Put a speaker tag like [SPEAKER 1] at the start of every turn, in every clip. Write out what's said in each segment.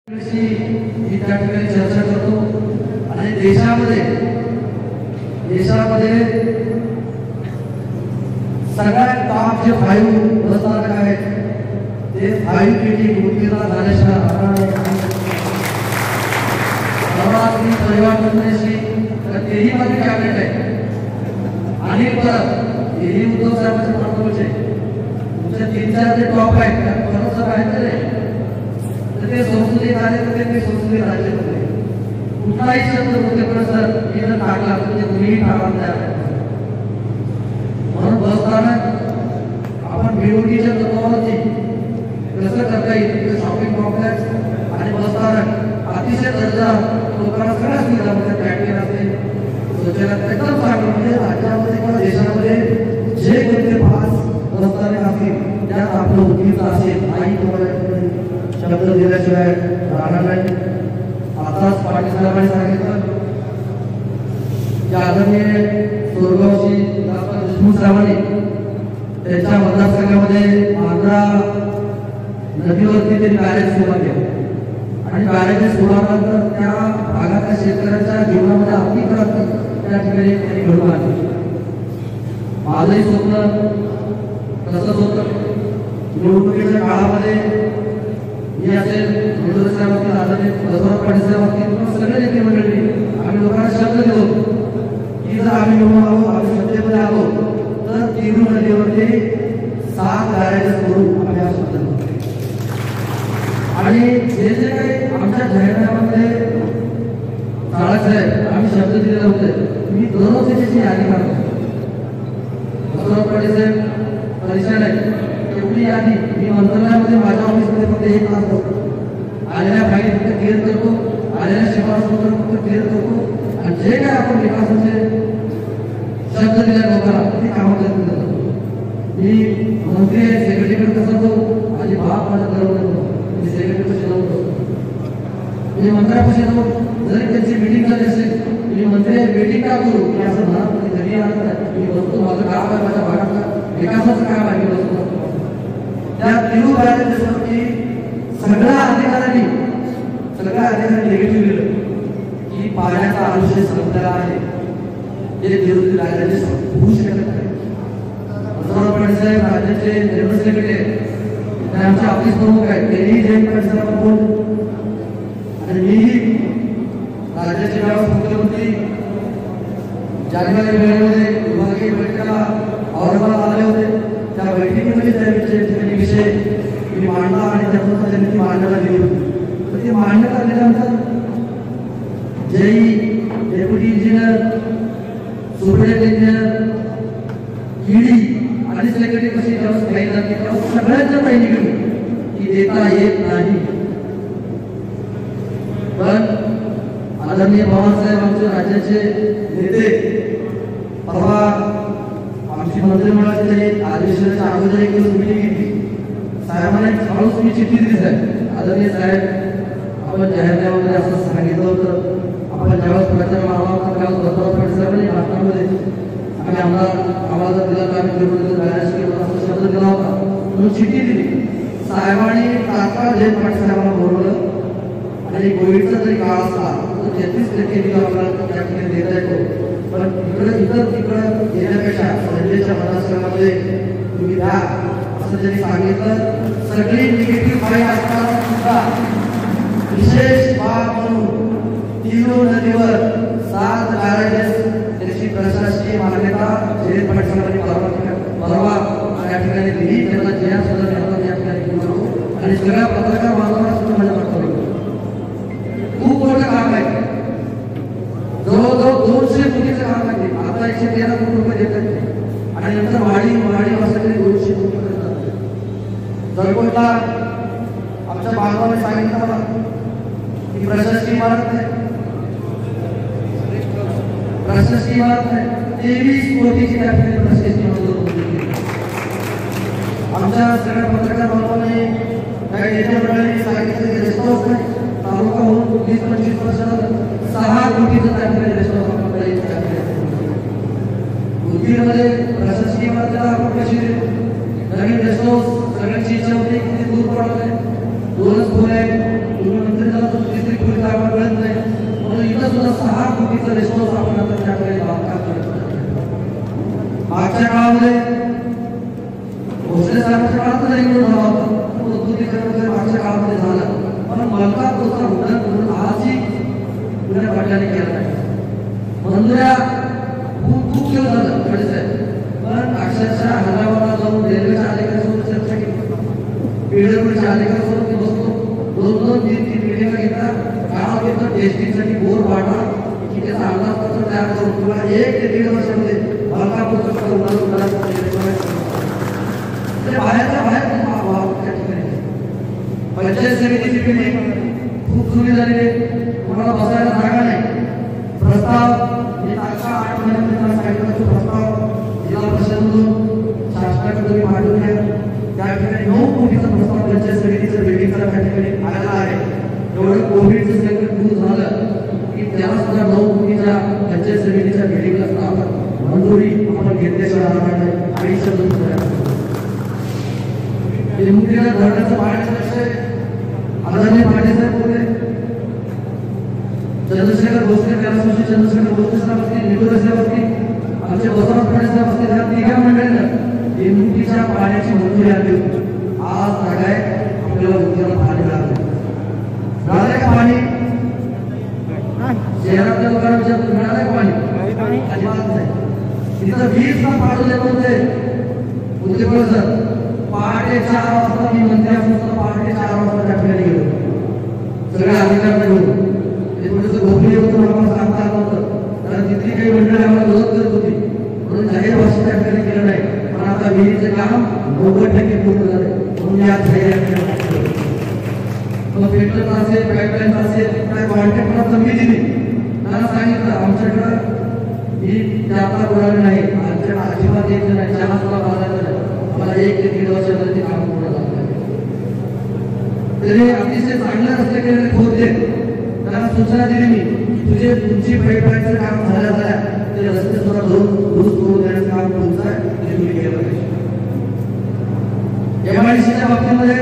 [SPEAKER 1] मी त्या ठिकाणी चर्चा करतो आणि देशामध्ये सगळ्यात टॉप जे 5 प्रस्तावक आहेत ते 5 मीटिंग उत्तीर्ण झाल्याशिवाय परिवार मंत्र्याशी तेही मध्ये कॅबिनेट आहे आणि परत हेही उद्धव साहेबांचे प्रमुख आहे तुमच्या 3-4 जे टॉप आहेत त्या परत जर आहेत तर ते संसदीय कार्यकर्ते ते संसदीय राज्यकर्ते कुठलाही शब्द होते सर मी जर टाकला तर ते कुणीही टाळा तयार म्हणून बसताना आपण बीओटीच्या तत्वावरती कसं करता येईल शॉपिंग कॉम्प्लेक्स आणि बसताना अतिशय दर्जा लोकांना सगळ्या सुविधा म्हणजे कॅन्टीन असेल शौचालय एकदम चांगलं म्हणजे राज्यामध्ये किंवा देशामध्ये जे कोणते 5 बसताना असतील त्यात आपलं उत्तीर्ण असेल आई तुम्हाला शब्द दिल्याशिवाय राहणार नाही. आताच पाटील साहेबांनी सांगितलं की आदरणीय स्वर्गवासी देशमुख साहेबांनी त्यांच्या मतदारसंघामध्ये मांजरा नदीवरती त्यांनी बॅरेज सुरुवात केली आणि बॅरेज सुरुवातीनंतर त्या भागातल्या शेतकऱ्यांच्या जीवनामध्ये अतिक्रांती त्या ठिकाणी त्यांनी घडून आणली. माझंही स्वप्न तसंच होतं निवडणुकीच्या काळामध्ये मी असेल साहेब असतील आदरणीय बसवराज पाटील साहेब असतील सगळे नेते मंडळी आम्ही लोकांना शब्द दिलो की जर आम्ही निवडून आलो आम्ही सत्तेमध्ये आलो तर तिरू नदीवरती 7 बॅरेजेस करू आम्ही हा शब्द दिलो आणि जे जे काही आमच्या जाहीरनाम्यामध्ये चाळक साहेब आम्ही शब्द दिलेले होते मी दररोज त्याची यादी काढतो. बसवराज पाटील साहेब परिचय आहे एवढी यादी मी मंत्रालयामध्ये माझ्या ऑफिसमध्ये फक्त 1 तास बसतो आलेल्या फाईली फक्त क्लिअर करतो आलेल्या शिफारस फक्त क्लिअर करतो आणि जे काय आपण विकासाचे शब्द दिल्या लोकांना ते कामं करत जातो. मी मंत्री आहे सेक्रेटरीकडे कसं जातो माझी बाप माझ्या घरामध्ये मी सेक्रेटरीपाशी जाऊन मी मंत्र्यापाशी जाऊन जरी त्यांची मीटिंग झाली असेल मी मंत्री मीटिंग का करू की असं म्हणा घरी आणत मी बसतो माझं काम आहे माझ्या भागातलं विकासाचं काम आहे मी बसतो त्या तिरू बॅरेजेसवरती सगळ्या अधिकाऱ्यांनी निगेटिव्ह दिलं की पाण्याचा आयुष्य संपलेला आहे हे विरोधी बॅरेजेस होऊ शकत नाही. बसवराज पाटील साहेब राज्याचे जनरल सेक्रेटरी आमचे ऑफिस प्रमुख आहेत तेही जयंत पाटील साहेबांना आणि मीही राज्याचे व्यावसायिक मुख्यमंत्री जानेवारी महिन्यामध्ये विभागीय बैठकीला औरंगाबाद आले होते. त्या बैठकीमध्ये त्या विषय मी मांडला आणि त्यातून त्यांनी ती मांडण्याला दिली होती. तर ती मांडण्यात आल्यानंतर JE deputy engineer superintendent engineer ED आणि सेक्रेटरी कशी व्यवस्था काही जाते तेव्हा सगळ्यांच्या पहिली गेली की देता येत नाही. पण आदरणीय पवारसाहेब आमचे राज्याचे नेते परवा आमची मंत्रिमंडळाची अधिवेशनाच्या अगोदर एक दिवस मीटिंग घेतली. साहेबांना हळूच मी चिठ्ठी दिली साहेब आदरणीय साहेब आपण जाहीरनाम्यामध्ये असं सांगितलं होतं आपण ज्यावेळेस प्रचार मारला होता त्यावेळेस बसवराज पाटील साहेबांनी भाषणामध्ये आम्ही आम्हाला जर दिला तर आम्ही बॅलेन्स केलं असा शब्द दिला होता म्हणून चिठ्ठी दिली. साहेबांनी तात्काळ जयंत पाटील साहेबांना बोलवलं आणि कोविडचा जरी काळ असला तर 33% निधी आपल्याला त्या ठिकाणी देता येतो पण इतर तिकडं देण्यापेक्षा संजयच्या मतदारसंघामध्ये तुम्ही द्या असं त्यांनी सांगितलं. सगळी निगेटिव्ह फाईल असताना सुद्धा विशेष बाब म्हणून तिरू नदीवर 7 बॅरेजेस त्याची प्रशासकीय मान्यता जयंत पाटील साहेबांनी परवा या ठिकाणी दिली. त्यांना जया सुद्धा या ठिकाणी घेऊन आणि सगळ्या पत्रकार बांधवांना सुद्धा माझ्या पत्र खूप मोठं काम आहे. जवळजवळ 200 कोटीचं काम आहे. आता 113 कोटी रुपये देत आहेत आणि नंतर वाढी वाजता 200 कोटी करतात. जरकोटला आमच्या बांधवांनी सांगितलं मला की प्रशासकीय इमारत आहे 23 कोटीची त्या ठिकाणी प्रशासकीय इमारत. आमच्या सगळ्या पत्रकार बांधवांनी काही नेते मंडळींनी सांगितलं की रेस्ट हाऊस नाही तालुका होऊन 20-25 वर्षात 6 कोटीचं त्या ठिकाणी रेस्ट हाऊस उदगीरमध्ये प्रशासकीय इमारतीला आपण कशी नवीन रेस्ट हाऊस सगळ्यांची इच्छा होती की ते दूर पडत आहे 2च खोल्या आहेत. तुम्ही मंत्री मागच्या काळामध्ये भोसले साहेबांच्या काळात जरी झाला होता, उद्योगीकरण वगैरे मागच्या काळामध्ये झालं, पण मलकापूरचा उड्डाण करून आजही पुण्या पाटलांनी केला नाही. मंजुऱ्या खूप दिवस झालं साहेब, पण अक्षरशः हजाराला जाऊन रेल्वेच्या अधिकाऱ्यांसोबत चर्चा केली, पीडब्ल्यूडीच्या अधिकाऱ्यांसोबत बसतो, 2-2-3 मिटिंगा घेतात, गावात येतं टेस्टिंगसाठी बोर पाडा की त्याचा अंदाजपत्र तयार करून तुला 1 ते 1.5 वर्षामध्ये मलकापूरचं बाहेरच्या बाहेर त्या ठिकाणी पंचायत समितीची मिटिंग खूप जुनी झालेली आहे, तुम्हाला बसायला जागा नाही. प्रस्ताव प्रस्ताव जिल्हा परिषदेमधून शासनाकडे पाठवून त्या ठिकाणी 9 कोटीचा प्रस्ताव पंचायत समितीच्या बिल्डिंगचा त्या ठिकाणी आलेला आहे. एवढं कोविडचं संकट दूर झालं की त्याला सुद्धा 9 कोटीच्या पंचायत समितीच्या बिल्डिंगला सुद्धा आपण मंजुरी आपण घेतल्याशिवाय राहणार नाही. 2.5 निवडणुकीला धरण्याचं पाण्याचं लक्ष आदरणीय पाटील साहेब बोलले, चंद्रशेखर भोसले त्याला चंद्रशेखर भोसले साहेब असतील, निटोरे साहेब असतील, आमचे बसवराज पाटील साहेब असतील, या तिघा मंडळीनं निवडणुकीच्या पाण्याची मंजुरी आणली होती. आज काय आपल्याला उद्याला पाणी मिळालं का? पाणी शहरातल्या लोकांना विचारतो मिळालंय का पाणी? अजिबात नाही. तिथं 20 तास पाठवले होते उद्योगपती सर, पहाटे 4 वाजता मी मंत्री असून पहाटे 4 वाजता त्या ठिकाणी गेलो, सगळ्या अधिकाऱ्यांना घेऊन. ते थोडंसं गोपनीय होतं, मला सांगता आलं होतं, कारण तिथली काही मंडळी आम्हाला विरोध करत होती म्हणून जाहीर भाषेत त्या ठिकाणी केलं नाही. पण आता विहिरीचं काम 90% पूर्ण झाले म्हणून या पेट्रोल असेल, पाईपलाईन असेल, काय कॉन्ट्रॅक्टला संधी दिली, त्यांना सांगितलं आमच्याकडं ही जाता उडाली नाही, आमच्याकडे अजिबात यायचं नाही, चहा सुद्धा बाजायचं नाही, मला 1 ते 1.5 वर्षामध्ये ते काम पूर्ण झालं. तरी अतिशय चांगल्या रस्ते केलेले होते, त्यांना सूचना दिली मी, तुमची पाईपलाईनचं काम झाल्या ते रस्ते सुद्धा दुरुस्त करून देण्याचं काम तुमचं आहे, ते तुम्ही केलं पाहिजे. MIDCच्या बाबतीमध्ये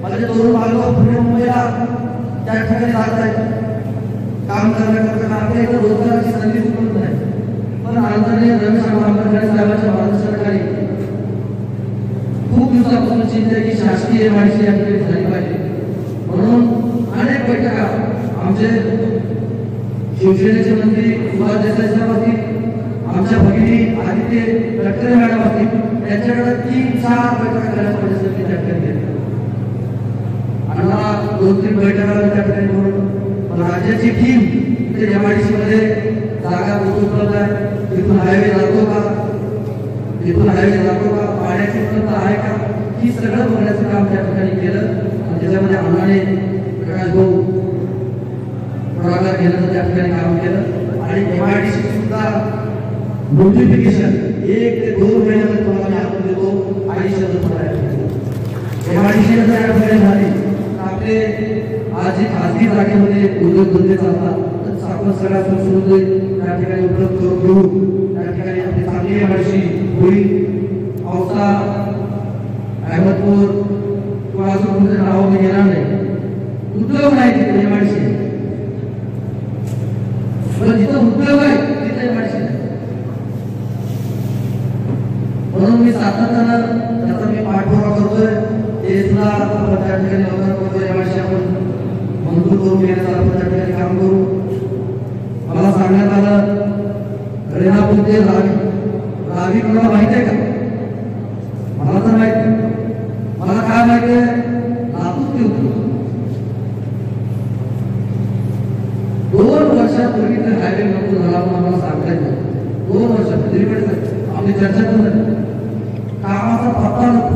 [SPEAKER 1] माझे तरुण बालक पुणे मुंबईला त्या ठिकाणी जात आहेत काम करण्याकरता, आपल्या इथं रोजगाराची संधी उपलब्ध नाही. पण आदरणीय रमेश आंबेडकर साहेबांच्या मार्गदर्शनाखाली खूप दिवसापासून चिंता की शासकीय MIDC या ठिकाणी झाली पाहिजे म्हणून अनेक बैठका आमचे शिवसेनेचे मंत्री सुभाष देसाई साहेब असतील, आमच्या भगिनी आदित्य तटकरे मॅडम असतील, त्यांच्याकडे 3-4 बैठका करण्याचा परिस्थिती त्या ठिकाणी केली. आम्हाला 2-3 बैठका त्या ठिकाणी म्हणून राज्याची टीम इथे MIDC मध्ये जागा उपलब्ध आहे, तिथून हायवे जातो का, पाण्याची उपलब्धता आहे का, ही सगळं बघण्याचं काम त्या ठिकाणी केलं. आणि त्याच्यामध्ये अण्णाने प्रकाश भाऊ पुढाकार घेण्याचं त्या ठिकाणी काम केलं. आणि MIDC सुद्धा नोटिफिकेशन 1 ते 2 महिन्यामध्ये तुम्हाला आपण देतो, 2.5 MIDC जर या झाली आपले आज जी खाजगी जागेमध्ये उद्योगधंदे चालतात तर आपण सगळ्या सुविधा त्या ठिकाणी उपलब्ध करून देऊ. त्या ठिकाणी आपली चांगली MIDC होईल. औसा, अहमदपूर किंवा अजून कोणते नाव मी घेणार नाही, उद्योग नाही तिथे MIDC, पण जिथं उद्योग आहे तिथे MIDC नाही. म्हणून मी सातत्यानं त्याचा मी पाठपुरावा करतोय, ते सुद्धा त्या ठिकाणी MIDC आपण मंजूर करून घेण्याचा आपण त्या ठिकाणी काम करू. मला सांगण्यात आलं रेणापूर ते रावी कोणाला माहिती आहे का? मला तर माहित नाही. मला काय माहिती आहे, लातूर ते उतरू 2 वर्षापूर्वी ते हायवे मंजूर झाला म्हणून आम्हाला सांगता येत नाही. 2 वर्षापूर्वी आपली चर्चा करून कामाचा पत्ता नको.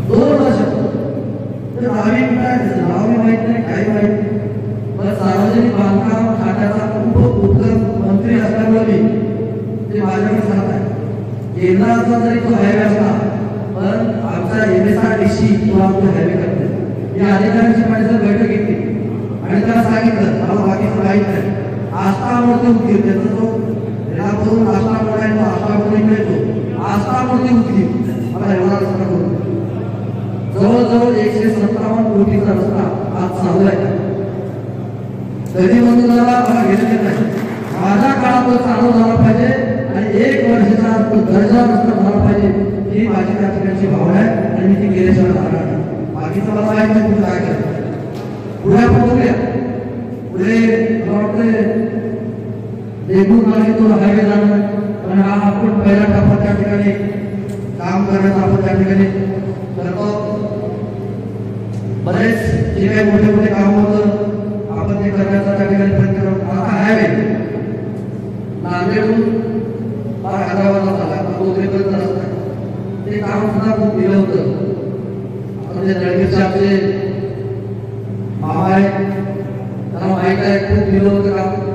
[SPEAKER 1] 2 वर्षापूर्वी रावी रावी माहित नाही, काही माहित नाही. पण सार्वजनिक बांधकाम खात्याचा उपक्रम मंत्री असल्यामुळे ते माझ्याकडे सांगत आहे. केंद्राचा जरी तो हायवे असला पण आमचा MSRDC तो आमचा हायवे करते. मी अधिकाऱ्यांची माझी बैठक घेतली आणि त्याला सांगितलं मला बाकीचं माहीत नाही, आस्थामूर्ती होती त्याचा तो रेणापूरून आस्थामूर्ती आहे, तो आस्थामूर्ती मिळतो, आस्थामूर्ती होती मला एवढा रस्ता करून जवळजवळ 157 कोटीचा रस्ता आज चालू आहे. कधी मंजूर झाला मला घेतले नाही, माझ्या काळात तो चालू झाला पाहिजे. ठिकाणची भावना आहे आणि मी ती केल्याशिवाय राहणार नाही. बाकीचं मला माहित नाही पुढे काय करायचं. पुढे आपण बघूया. पुढे मला वाटतं देगलूर मार्गेतून हायवे जाणार पण हा आपण पहिला टप्पा त्या ठिकाणी काम करण्याचा आपण त्या ठिकाणी करतो. बरेच जे काही मोठे मोठे काम होतं आपण ते करण्याचा त्या ठिकाणी प्रयत्न करतो. आता हायवे नांदेडहून हैदराबादला झाला कोथरेपर्यंत रस्ता ते काम सुद्धा खूप दिलं होतं. आता ते नळगीरचे आमचे मामा आहे त्यांना माहीत आहे खूप दिलं होतं काम.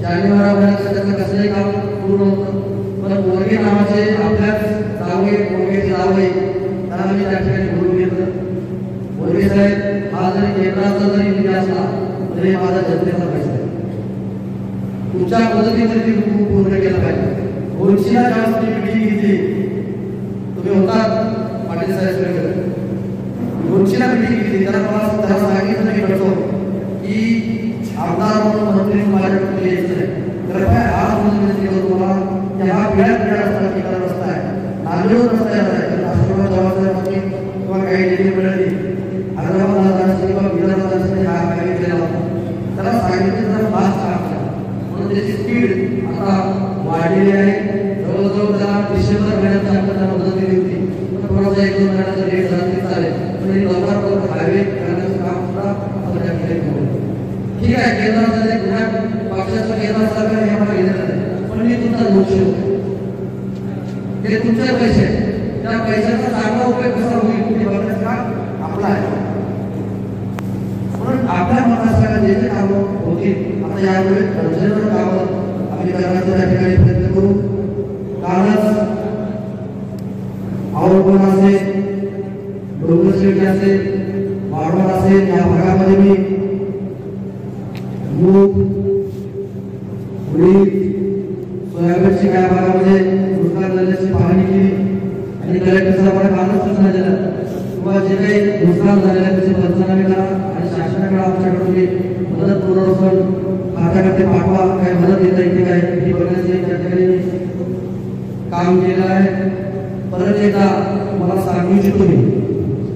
[SPEAKER 1] जानेवारी महिन्यात त्याचं कसलंही काम पूर्ण होतं. पण मोरगे नावाचे आपल्याच जावई मोरगेचे जावई त्यांना मी त्या ठिकाणी बोलून घेतलं. मोरगे साहेब हा जरी केंद्राचा जरी निधी असला तरी माझा जनतेचा पैसा आहे. तुमच्या मदतीने ती पूर्ण केलं पाहिजे. गोरशीला जेव्हा तुम्ही मिटिंग घेतली तुम्ही होतात पाटील साहेब गोरशीला मिटिंग घेतली त्याला मला त्याला सांगितलं मी करतो की आमदार म्हणून मंत्री माझ्याकडे यायचं नाही. कृपया आज मंत्री तुम्हाला की हा पिढ्या रस्ता केला रस्ता आहे नांदेड रस्ता आहे राष्ट्रपती जवाहरलाल किंवा काही निधी मिळाली हैदराबादला जाण्यासाठी किंवा बिदरला जाण्यासाठी हा काही केला होता. त्याला सांगितलं तर फास्ट काम करा म्हणून त्याची स्पीड आता वाढलेली आहे. जवळजवळ त्याला डिसेंबर महिन्यात आपण त्याला मदत दिली होती पण थोडासा 1-2 महिन्याचा लेट झाला तरी चालेल. पण लवकर हायवे करण्याचं काम सुद्धा आपण त्या ठिकाणी करू. ठीक आहे केंद्रामध्ये पुन्हा पक्षाचं केंद्र सरकार हे मला घेतलं नाही पण मी तुमचा दोष ते तुमचे पैसे त्या पैशाचा चांगला उपयोग कसा होईल ते बघण्याचं काम आपला आहे. म्हणून आपल्या महाराष्ट्राला जे जे कामं होतील आता यावेळी दर्जेदार कामं आम्ही करण्याचा त्या ठिकाणी प्रयत्न करू. कालच आवडकोण असेल डोंगरशेटी असेल वाढवण असेल या भागामध्ये मी मूग उडीद सोयाबीनची त्या भागामध्ये नुकसान झाल्याची पाहणी केली आणि कलेक्टर साहेबांना कालच सूचना दिल्या किंवा जे काही नुकसान झालेलं आहे त्याचे पंचनामे करा आणि शासनाकडे आमच्याकडे तुम्ही मदत पुनर्वसन खात्याकडे पाठवा काही मदत येता येते काय हे बघण्याचे त्या ठिकाणी काम केलं आहे. परत एकदा मला सांगू इच्छितो मी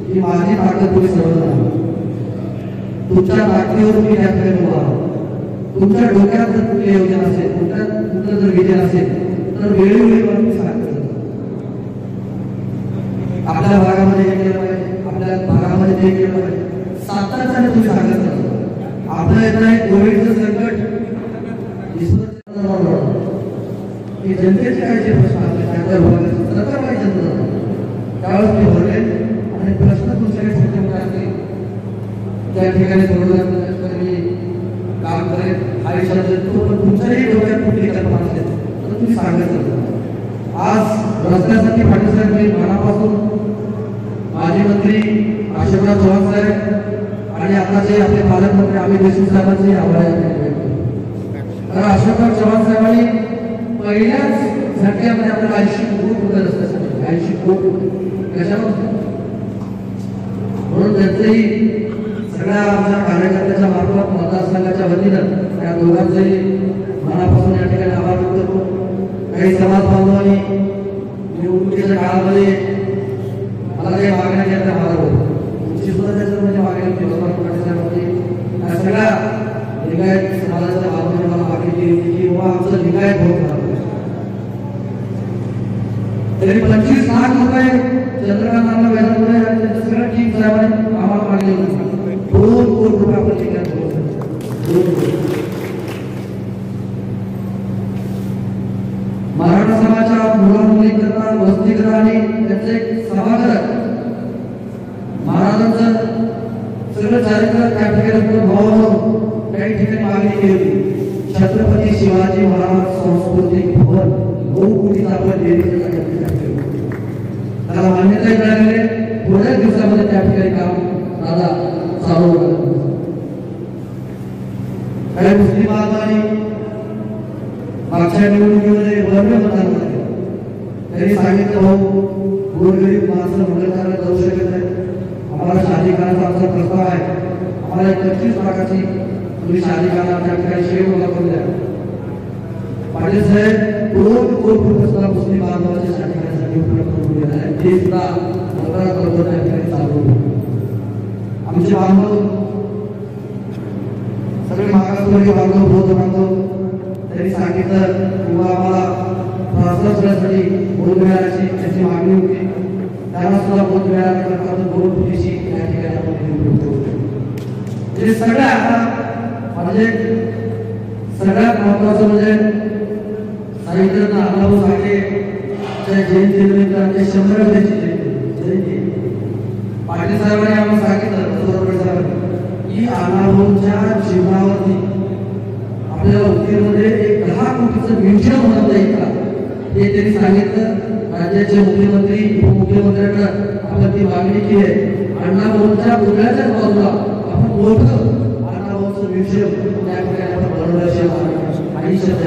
[SPEAKER 1] की माझी ताकद तुम्ही सर्वजण तुमच्या ताकदीवर मी त्या ठिकाणी उभा आहोत. तुमच्या डोक्यात जर कुठली योजना असेल कुठलं जर विजन असेल तर वेळोवेळी मला मी सांगतो. आपल्या भागामध्ये हे केलं पाहिजे आपल्या भागामध्ये ते केलं पाहिजे सातत्याने तुम्ही सांगत असतो. आपलं येत आहे कोविडचं संकट की जनतेचे काय जे प्रश्न असले त्या भागात सरकार काय जनता त्यावेळेस मी भरले आणि प्रश्न तुमच्याकडे छोटे मोठे असतील त्या ठिकाणी थोडं मी काम करेन आयुष्यात पण तुमच्याही डोक्यात कुठली कल्पना असेल तर तुम्ही सांगायचं. आज रस्त्यासाठी पाटील साहेब मी मनापासून माजी मंत्री आशीर्वाद चव्हाण साहेब आणि आताचे आपले पालकमंत्री अमित देशमुख साहेबांचे आभार आहे. तर आशीर्वाद चव्हाण साहेबांनी पहिल्याच झटक्यामध्ये आपल्याला 80 कोटी रुपये रस्त्यासाठी 80 कोटी कशावर म्हणून त्यांचेही सगळ्या आमच्या कार्यकर्त्याच्या मार्फत मतदारसंघाच्या वतीनं त्या दोघांचेही मनापासून या ठिकाणी आभार व्यक्त करतो. काही समाज बांधवांनी निवडणुकीच्या काळामध्ये मला काही मागण्या केल्या माझा तुमची सुद्धा त्याच्यात म्हणजे मागणी त्या सगळ्या लिंगायत समाजाच्या बांधवांनी मला मागणी केली होती की बाबा आमचं लिंगायत होत तरी 25 लाख रुपये चंद्रकांत वेदांपुरे आणि त्यांच्या सगळ्या टीम साहेबांनी आम्हाला मागले होते. 2 कोटी रुपये आपण लिंगायत मराठा समाजाच्या मुलामुलीकरता वसतिगृह आणि त्यांचे सभागृह महाराजांचं सगळं चारित्र त्या ठिकाणी भाव काही ठिकाणी मागणी केली होती. छत्रपती शिवाजी महाराज सांस्कृतिक भवन 9 कोटीचा आपण त्याला मान्यता मिळालेली थोड्याच दिवसामध्ये त्या ठिकाणी काम दादा चालू होतं. काही मुस्लिम बांधवांनी मागच्या निवडणुकीमध्ये भव्य मतदान झाले त्यांनी सांगितलं भाऊ गोरगरीब माणसं मंगळकाराला जाऊ शकत नाही आम्हाला शादी करायचा आमचा प्रस्ताव आहे आम्हाला 25 लाखाची तुम्ही शादी करा त्या ठिकाणी शेअर मला करून द्या. पाटील साहेब 2 कोटी रुपये मुस्लिम बांधवांच्या शादी करण्यासाठी उपलब्ध करून दिला आहे. निधी सुद्धा लवकरात लवकर त्या ठिकाणी चालू होईल. आमचे बांधव सगळे मागासवर्गीय बांधव बौद्ध बांधव त्यांनी सांगितलं किंवा आम्हाला प्रशासनासाठी बोध मिळाल्याची त्याची मागणी होती. त्यांना सुद्धा बोध मिळाल्यानंतर आपण दोन पुलिशी या ठिकाणी आपण निवडून होतो. हे सगळ्या म्हणजे सगळ्यात महत्वाचं म्हणजे साहित्यात अण्णाभाऊ साठे जयंतीनिमित्त 100वी जयंती पाटील साहेबांनी आम्हाला सांगितलं की अण्णाभाऊंच्या जीवनावरती आपल्याला उदगीरमध्ये एक 10 कोटीचं म्युझियम बनवता येईल का हे त्यांनी सांगितलं. राज्याचे मुख्यमंत्री उपमुख्यमंत्र्यांकडे आपण ती मागणी केली आहे. अण्णाभाऊंच्या पुतळ्याच्याच बाजूला आपण मोठं अण्णाभाऊंचं म्युझियम त्या ठिकाणी आपण बनवल्याशिवाय काही शब्द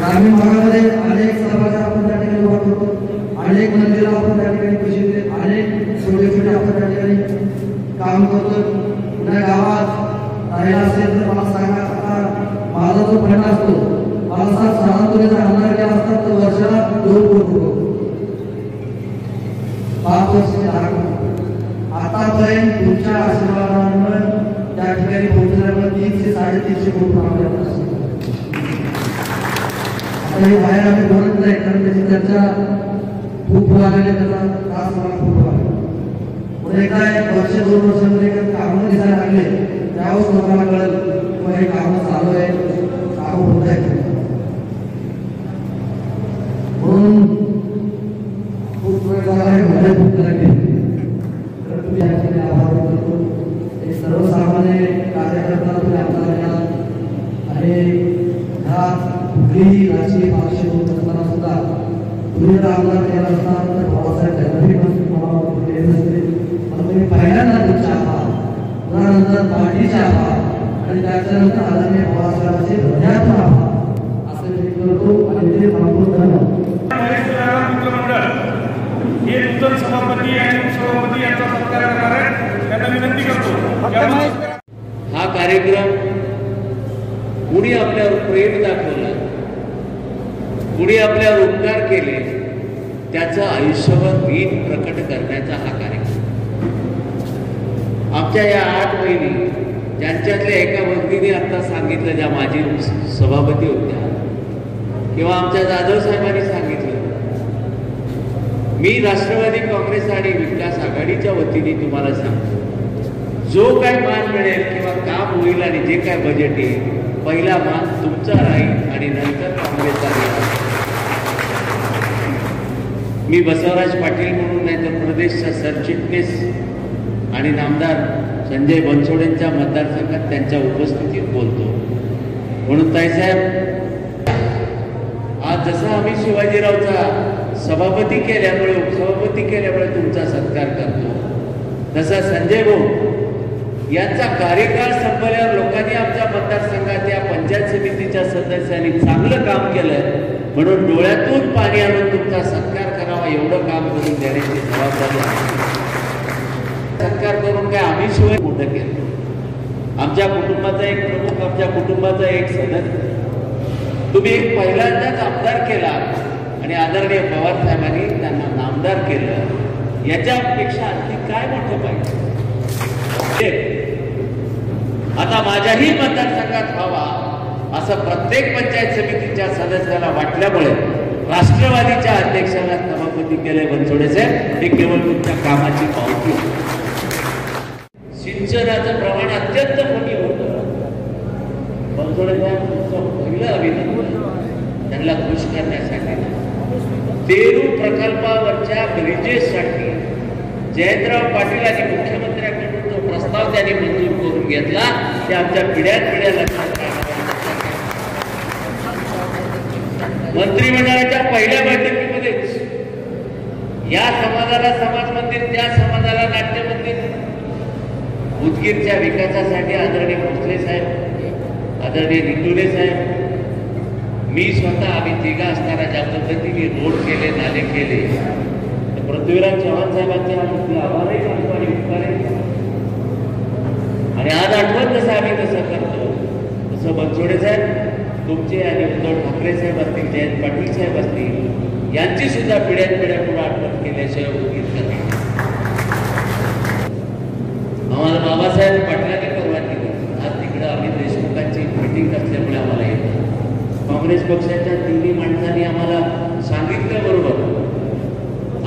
[SPEAKER 1] ग्रामीण भागामध्ये अनेक सभाच्या आपण त्या ठिकाणी वापरतो, अनेक मंदिरं आपण त्या ठिकाणी पैसे दिले, अनेक छोटे छोटे आपण त्या ठिकाणी काम करतो. पुण्या गावात राहिला असेल तर मला सांगा, आता माझा जो फंड असतो मला स्थलांतरित आमदार केला असतात तर वर्षाला 2 कोटी रुपये 5 वर्षाचे 10 कोटी. आतापर्यंत तुमच्या आशीर्वादामुळे त्या ठिकाणी पोहोचल्यामुळे 300 साडेतीनशे कोटी रुपये बाहेर आम्ही बोलत नाही, कारण त्याची चर्चा खूप व्हायला त्याचा त्रास मला खूप व्हायला. एकदा 1 वर्ष 2 वर्षामध्ये कामं दिसायला लागले त्यावेळेस लोकांना कळलं किंवा हे कामं चालू आहे, कामं होत आहेत. म्हणून खूप वेळ झाला आहे मला खूप लागले तर तुम्ही या ठिकाणी आभार करतो. एक सर्वसामान्य कार्यकर्ता तुम्ही आमदार आणि कुठलीही राजकीय पक्ष होत असताना सुद्धा तुम्ही जर आमदार केला असता तर बाबासाहेब केले नसते. तुम्ही पहिल्यांदा तुमचे आभार, पुन्हा पार्टीचे आभार आणि त्याच्यानंतर आदरणीय बाबासाहेबांचे हृदयातून आभार असं मी करतो आणि ते थांबून धन्यवाद.
[SPEAKER 2] हे नूतन सभापती आणि उपसभापती यांचा सत्कार करणार आहे, त्यांना विनंती करतो.
[SPEAKER 3] हा कार्यक्रम कुणी आपल्यावर प्रेम दाखवलं, कुणी आपल्यावर उपकार केले, त्याचं आयुष्यभर ऋण प्रकट करण्याचा हा कार्यक्रम. आमच्या या 8 बहिणी ज्यांच्यातल्या एका व्यक्तीने आता सांगितलं, ज्या माजी सभापती होत्या किंवा आमच्या जाधव साहेबांनी सांगितलं, मी राष्ट्रवादी काँग्रेस आणि विकास आघाडीच्या वतीने तुम्हाला सांगतो, जो काय मान मिळेल किंवा काम होईल आणि जे काय बजेट येईल पहिला मान तुमचा राहील आणि नंतर काँग्रेसचा राहील. मी बसवराज पाटील म्हणून नाही तर प्रदेशचा सरचिटणीस आणि नामदार संजय बनसोडेंच्या मतदारसंघात त्यांच्या उपस्थितीत बोलतो. म्हणून ताईसाहेब, आज जसा आम्ही शिवाजीरावचा सभापती केल्यामुळे उपसभापती केल्यामुळे तुमचा सत्कार करतो, तसा संजय भाऊ यांचा कार्यकाळ संपल्यावर लोकांनी आमच्या मतदारसंघात या पंचायत समितीच्या सदस्यांनी चांगलं काम केलं म्हणून डोळ्यातून पाणी आणून तुमचा सत्कार करावा, एवढं काम करून देण्याची जबाबदारी आहे. सत्कार करून काय आम्ही शिवाय मोठं केलं. आमच्या कुटुंबाचा एक प्रमुख, आमच्या कुटुंबाचा एक सदस्य तुम्ही एक पहिल्यांदाच आमदार केला आणि आदरणीय पवार साहेबांनी त्यांना नामदार केलं, याच्यापेक्षा आणखी काय मोठं पाहिजे. आता माझ्याही मतदारसंघात व्हावा असं प्रत्येक पंचायत समितीच्या सदस्याला वाटल्यामुळे राष्ट्रवादीच्या अध्यक्षाला सभापती केले बनसोडे साहेब. हे केवळ तुमच्या कामाची पावती. सिंचनाचं प्रमाण अत्यंत कमी होतं. बनसोडे साहेब तुमचं पहिलं अभिनंदन त्यांना खुश करण्यासाठी. तेरू प्रकल्पावरच्या ब्रिजेससाठी जयंतराव पाटील आणि मुख्यमंत्र्यांकडून जो प्रस्ताव त्यांनी मंजूर करून घेतला ते आमच्या पिढ्यान लक्षात मंत्रिमंडळाच्या पहिल्या बैठकीमध्येच या समाजाला समाज मंदिर, त्या समाजाला नाट्य मंदिर, उदगीरच्या विकासासाठी आदरणीय भोसले साहेब, आदरणीय निटुले साहेब, मी स्वतः आम्ही तिघा असताना ज्या पद्धतीने रोड केले, नाले केले, पृथ्वीराज चव्हाण साहेबांचे आभारही मानतो आणि उपकारही. आणि आज आठवण जसं आम्ही तसं करतो तसं बनसोडे साहेब तुमचे आणि उद्धव ठाकरे साहेब असतील, जयंत पाटील साहेब असतील, यांची सुद्धा पिढ्यानपिढ्या पुढे आठवण केल्याशिवाय उगीत करणार. आम्हाला बाबासाहेब पाटलांनी परवानगी दिली. आज तिकडं अमित देशमुखांची मीटिंग असल्यामुळे आम्हाला येतं. काँग्रेस पक्षाच्या तिन्ही माणसांनी आम्हाला सांगितलं बरोबर.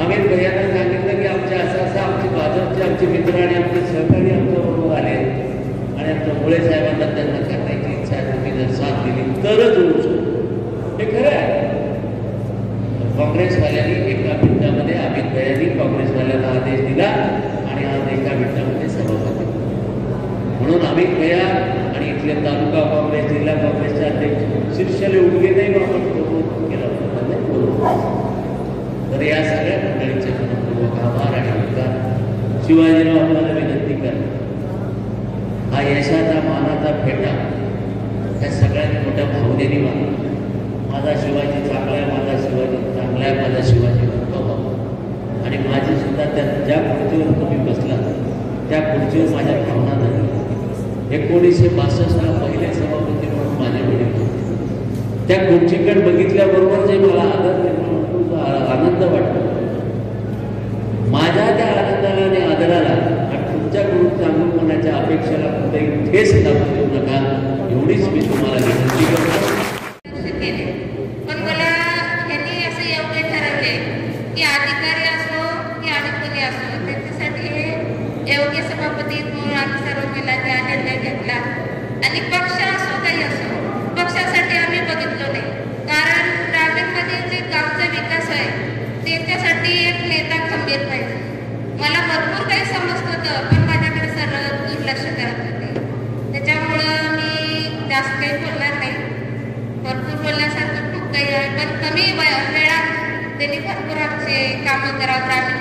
[SPEAKER 3] अमित भैयांना सांगितलं की आमच्या असं आमचे भाजपचे आमचे मित्र आणि आमचे सहकारी आमच्या बरोबर आले आणि आमच्या मुळे साहेबांना त्यांना करण्याची इच्छा आहे. तुम्ही जर साथ दिली तरच होऊ शकतो. हे खरं आहे. काँग्रेसवाल्यांनी एका मिनिटामध्ये अमित भैयांनी काँग्रेसवाल्यांना आदेश दिला आणि आज एका मिनिटामध्ये सभापती. म्हणून अमित भैया आणि इथले तालुका काँग्रेस जिल्हा काँग्रेसचे अध्यक्ष शीर्षाले उडगे नाही आपण केला होता. तर या सगळ्या मंडळीचे मनपूर्वक आभार आणि उपकार. शिवाजीराव आपल्याला विनंती करतो, हा यशाचा मानाचा फेटा त्या सगळ्यात मोठ्या भावनेने मानला. माझा शिवाजी चांगला आहे, माझा शिवाजी चांगला आहे, माझा शिवाजी म्हणतो. आणि माझी सुद्धा त्या ज्या खुर्चीवर तुम्ही बसला त्या खुर्चीवर माझ्या भावना झाली. 1962ला पहिले सभापती म्हणून माझे वडील होते. त्या खुर्चीकडे बघितल्याबरोबर जे मला आनंद वाटतो, माझ्या त्या आनंदाला आणि आदराला तुमच्याकडून चांगलपणाच्या अपेक्षेला कुठेही ठेस लागू देऊ नका, एवढीच मी तुम्हाला विनंती करतो.
[SPEAKER 4] पण मला ह्यांनी असं एवढे ठरवले की अधिकारी असो की अधिकारी असो त्यांच्यासाठी हे योग्य सभापती म्हणून आम्ही सर्व महिलांनी हा निर्णय घेतला. आणि पक्ष असो काही असो, पक्षासाठी आम्ही बघितलो नाही. कारण ग्रामीणमध्ये जे गावचा विकास आहे त्यांच्यासाठी एक नेता खंबीर पाहिजे. मला भरपूर काही समजत होतं पण माझ्याकडे सरळ दुर्लक्ष करत होते. त्याच्यामुळं मी जास्त काही बोलणार नाही. भरपूर बोलण्यासारखं खूप काही आहे पण कमी वेळात त्यांनी भरपूर आमचे कामं करावं ग्रामीण